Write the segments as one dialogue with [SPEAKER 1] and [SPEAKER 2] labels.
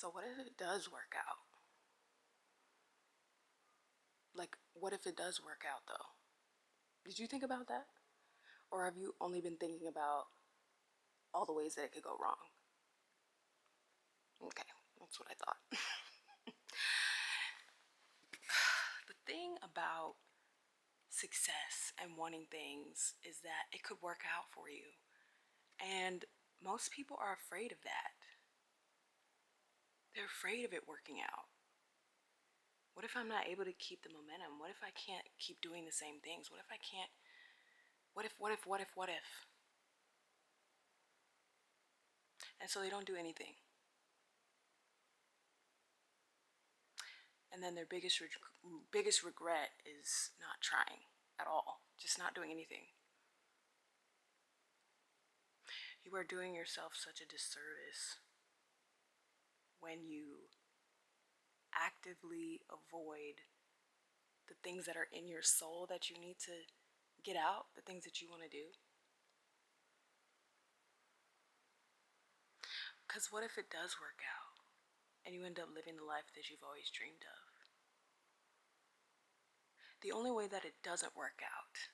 [SPEAKER 1] So what if it does work out? Like, what if it does work out though? Did you think about that? Or have you only been thinking about all the ways that it could go wrong? Okay, that's what I thought. The thing about success and wanting things is that it could work out for you. And most people are afraid of that. They're afraid of it working out. What if I'm not able to keep the momentum? What if I can't keep doing the same things? What if I can't? What if? And so they don't do anything. And then their biggest regret is not trying at all, just not doing anything. You are doing yourself such a disservice when you actively avoid the things that are in your soul that you need to get out, the things that you want to do. Because what if it does work out and you end up living the life that you've always dreamed of? The only way that it doesn't work out,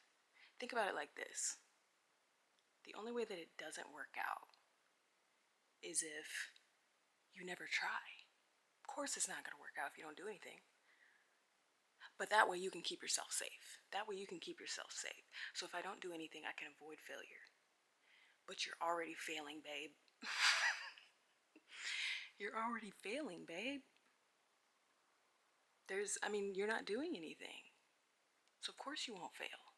[SPEAKER 1] think about it like this. The only way that it doesn't work out is if you never try. Of course it's not going to work out if you don't do anything. But that way you can keep yourself safe. That way you can keep yourself safe. So if I don't do anything, I can avoid failure. But you're already failing, babe. You're already failing, babe. You're not doing anything. So of course you won't fail.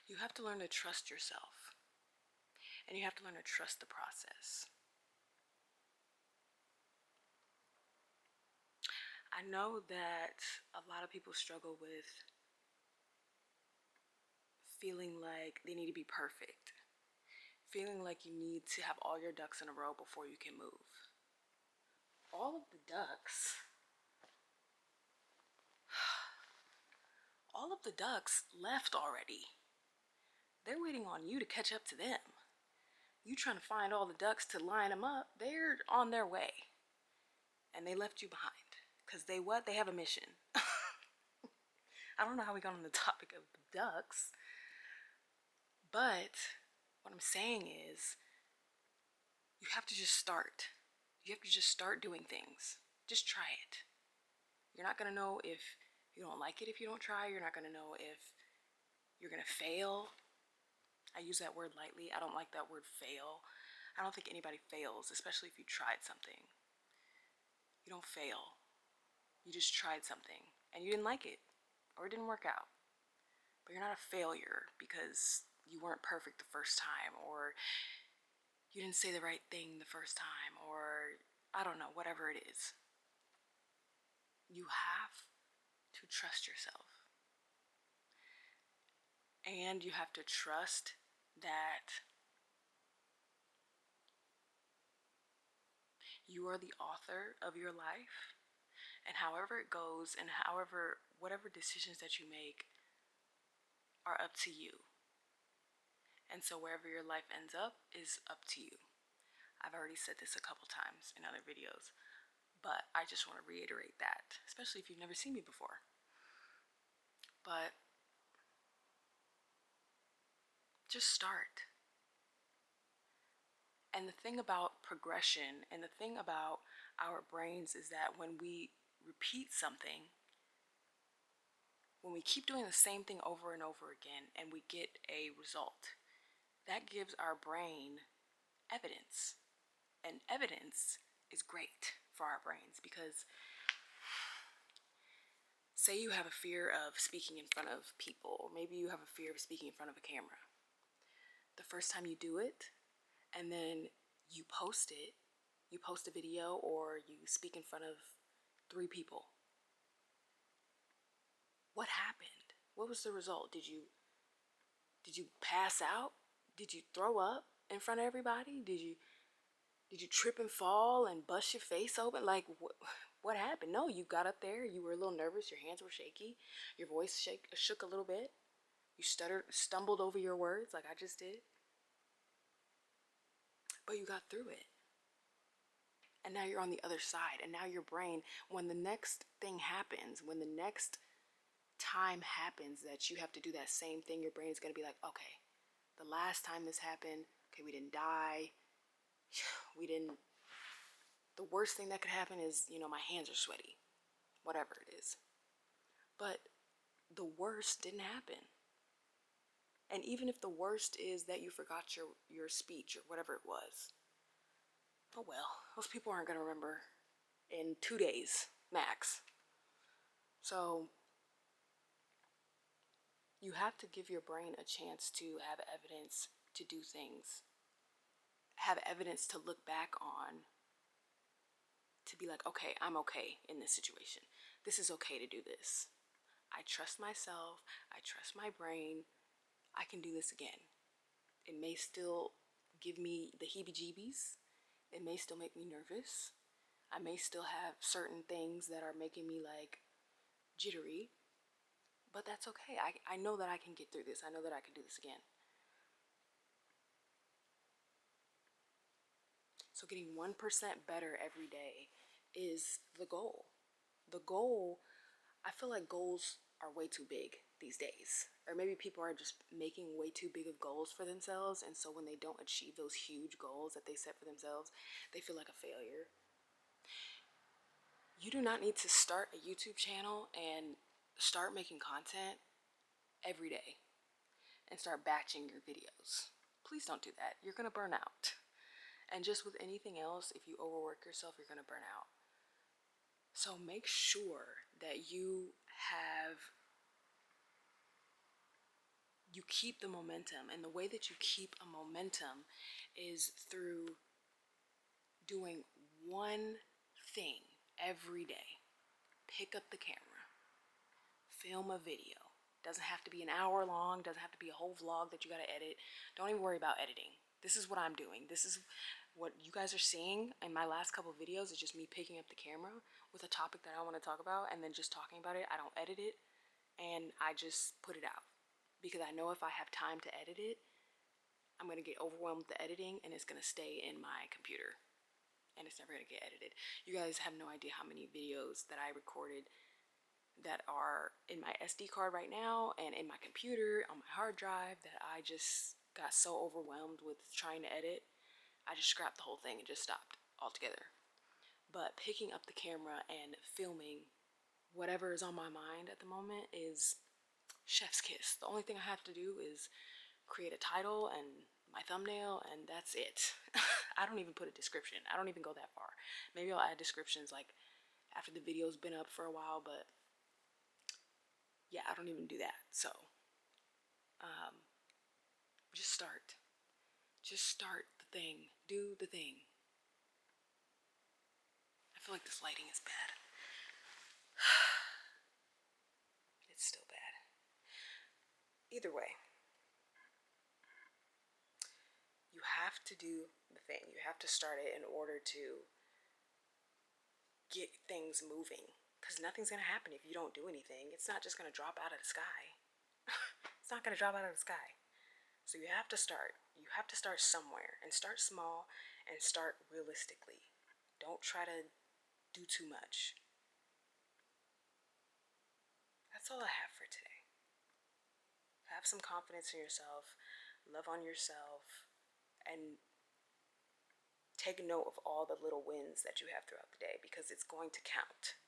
[SPEAKER 1] You have to learn to trust yourself. And you have to learn to trust the process. I know that a lot of people struggle with feeling like they need to be perfect. Feeling like you need to have all your ducks in a row before you can move. All of the ducks left already. They're waiting on you to catch up to them. You trying to find all the ducks to line them up, they're on their way. And they left you behind. Because they have a mission. I don't know how we got on the topic of ducks. But what I'm saying is, you have to just start. You have to just start doing things. Just try it. You're not going to know if you don't like it if you don't try. You're not going to know if you're going to fail. I use that word lightly. I don't like that word fail. I don't think anybody fails, especially if you tried something. You don't fail. You just tried something and you didn't like it or it didn't work out. But you're not a failure because you weren't perfect the first time, or you didn't say the right thing the first time, or I don't know, whatever it is. You have to trust yourself. And you have to trust that you are the author of your life, and however it goes and whatever decisions that you make are up to you. And so wherever your life ends up is up to you. I've already said this a couple times in other videos, but I just want to reiterate that, especially if you've never seen me before. But just start. And the thing about progression and the thing about our brains is that when we repeat something, when we keep doing the same thing over and over again and we get a result, that gives our brain evidence. And evidence is great for our brains because say you have a fear of speaking in front of people, or maybe you have a fear of speaking in front of a camera. The first time you do it and then you post it, you post a video or you speak in front of 3 people. What happened? What was the result? Did you pass out? Did you throw up in front of everybody? Did you trip and fall and bust your face open? Like, what happened? No, you got up there, you were a little nervous, your hands were shaky, your voice shook a little bit, you stumbled over your words like I just did. but you got through it. And now you're on the other side. And now your brain, when the next thing happens, when the next time happens that you have to do that same thing, your brain is going to be like, okay, the last time this happened, okay, we didn't die. We didn't, the worst thing that could happen is, my hands are sweaty, whatever it is. But the worst didn't happen. And even if the worst is that you forgot your speech or whatever it was, oh well, those people aren't going to remember in 2 days max. So you have to give your brain a chance to have evidence to do things, have evidence to look back on, to be like, okay, I'm okay in this situation. This is okay to do this. I trust myself. I trust my brain. I can do this again. It may still give me the heebie-jeebies. It may still make me nervous. I may still have certain things that are making me like jittery, but that's okay. I know that I can get through this. I know that I can do this again. So getting 1% better every day is the goal. The goal, I feel like goals are way too big these days. Or maybe people are just making way too big of goals for themselves. And so when they don't achieve those huge goals that they set for themselves, they feel like a failure. You do not need to start a YouTube channel and start making content every day and start batching your videos. Please don't do that. You're going to burn out. And just with anything else, if you overwork yourself, you're going to burn out. So make sure that you keep the momentum. And the way that you keep a momentum is through doing one thing every day. Pick up the camera, film a video. Doesn't have to be an hour long, doesn't have to be a whole vlog that you gotta edit. Don't even worry about editing. This is what I'm doing. This is what you guys are seeing in my last couple videos, is just me picking up the camera with a topic that I want to talk about and then just talking about it. I don't edit it, and I just put it out because I know if I have time to edit it, I'm gonna get overwhelmed with the editing and it's gonna stay in my computer and it's never gonna get edited. You guys have no idea how many videos that I recorded that are in my SD card right now and in my computer on my hard drive that I just got so overwhelmed with trying to edit, I just scrapped the whole thing and just stopped altogether. But picking up the camera and filming whatever is on my mind at the moment is chef's kiss. The only thing I have to do is create a title and my thumbnail, and that's it. I don't even put a description. I don't even go that far. Maybe I'll add descriptions like after the video's been up for a while, but yeah, I don't even do that. So just start. Just start the thing. Do the thing. I feel like this lighting is bad. It's still bad. Either way, you have to do the thing. You have to start it in order to get things moving. Because nothing's going to happen if you don't do anything. It's not just going to drop out of the sky. It's not going to drop out of the sky. So you have to start. You have to start somewhere and start small and start realistically. Don't try to do too much. That's all I have for today. Have some confidence in yourself, love on yourself, and take note of all the little wins that you have throughout the day because it's going to count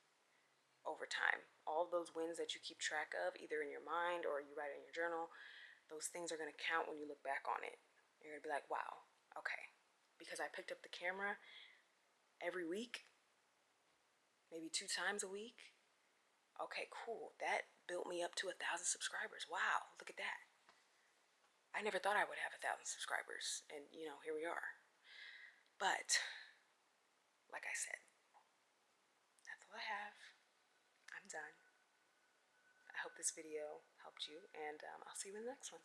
[SPEAKER 1] over time. All of those wins that you keep track of, either in your mind or you write in your journal, those things are going to count when you look back on it. You're going to be like, wow, okay. Because I picked up the camera every week, maybe 2 times a week. Okay, cool. That built me up to 1,000 subscribers. Wow, look at that. I never thought I would have 1,000 subscribers, and here we are. But, like I said, that's all I have. I'm done. I hope this video helped you, and I'll see you in the next one.